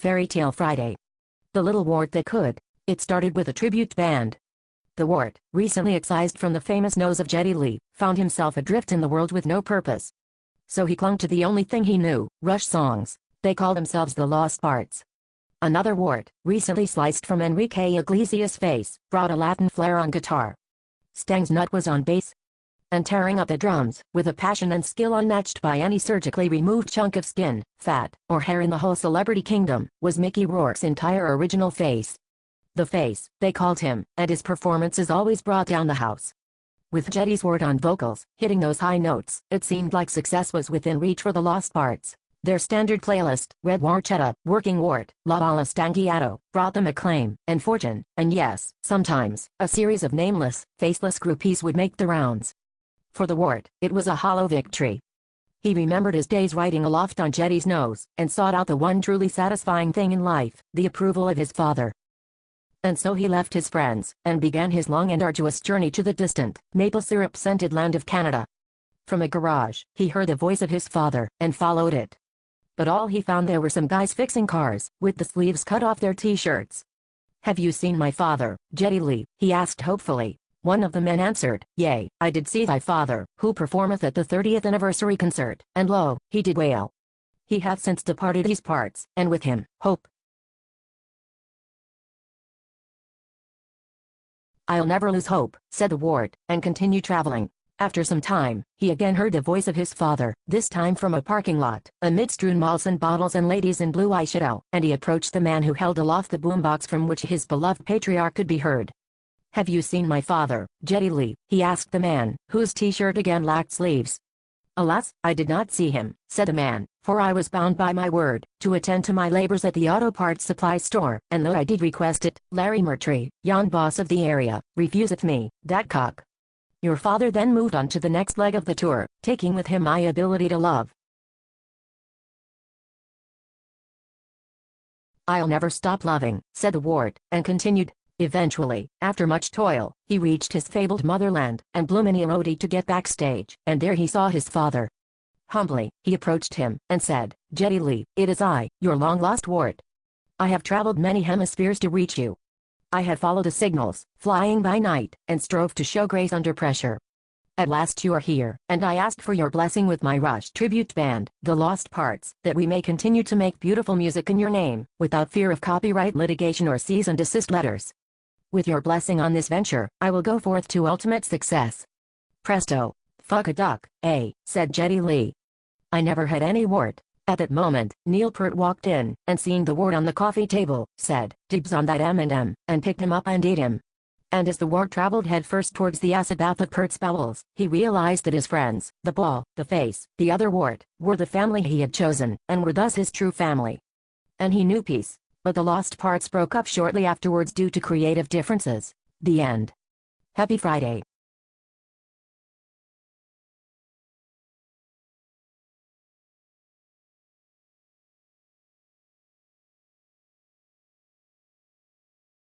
Fairy Tale Friday. The Little Wart That Could. It started with a tribute band. The wart, recently excised from the famous nose of Geddy Lee, found himself adrift in the world with no purpose. So he clung to the only thing he knew, Rush songs. They called themselves the Lost Parts. Another wart, recently sliced from Enrique Iglesias' face, brought a Latin flair on guitar. Stang's Nut was on bass, and tearing up the drums, with a passion and skill unmatched by any surgically removed chunk of skin, fat, or hair in the whole celebrity kingdom, was Mickey Rourke's entire original face. The Face, they called him, and his performances always brought down the house. With Geddy's wart on vocals, hitting those high notes, it seemed like success was within reach for the Lost Parts. Their standard playlist, Red Warchetta, Working Wart, La Bala Stangiato, brought them acclaim and fortune, and yes, sometimes, a series of nameless, faceless groupies would make the rounds. For the wart, it was a hollow victory. He remembered his days riding aloft on Geddy's nose, and sought out the one truly satisfying thing in life, the approval of his father. And so he left his friends, and began his long and arduous journey to the distant, maple syrup-scented land of Canada. From a garage, he heard the voice of his father, and followed it. But all he found there were some guys fixing cars, with the sleeves cut off their t-shirts. "Have you seen my father, Geddy Lee?" he asked hopefully. One of the men answered, "Yea, I did see thy father, who performeth at the 30th anniversary concert, and lo, he did wail. He hath since departed these parts, and with him, hope. I'll never lose hope," said the wart, and continued traveling. After some time, he again heard the voice of his father, this time from a parking lot, amid strewn malls and bottles and ladies in blue eyeshadow, and he approached the man who held aloft the boombox from which his beloved patriarch could be heard. "Have you seen my father, Geddy Lee?" he asked the man, whose t-shirt again lacked sleeves. "Alas, I did not see him," said the man, "for I was bound by my word, to attend to my labors at the auto parts supply store, and though I did request it, Larry Murtry, yon boss of the area, refuseth me, that cock." Your father then moved on to the next leg of the tour, taking with him my ability to love. "I'll never stop loving," said the wart, and continued. Eventually, after much toil, he reached his fabled motherland, and blew many a roadie to get backstage, and there he saw his father. Humbly, he approached him, and said, "Geddy Lee, it is I, your long-lost wart. I have traveled many hemispheres to reach you. I have followed the signals, flying by night, and strove to show grace under pressure. At last you are here, and I ask for your blessing with my Rush tribute band, The Lost Parts, that we may continue to make beautiful music in your name, without fear of copyright litigation or cease and desist letters. With your blessing on this venture, I will go forth to ultimate success." "Presto. Fuck a duck, eh?" said Geddy Lee. "I never had any wart." At that moment, Neil Peart walked in, and seeing the wart on the coffee table, said, "Dibs on that M&M," and picked him up and ate him. And as the wart traveled headfirst towards the acid bath of Peart's bowels, he realized that his friends, the ball, the face, the other wart, were the family he had chosen, and were thus his true family. And he knew peace. But the Lost Parts broke up shortly afterwards due to creative differences. The end. Happy Friday.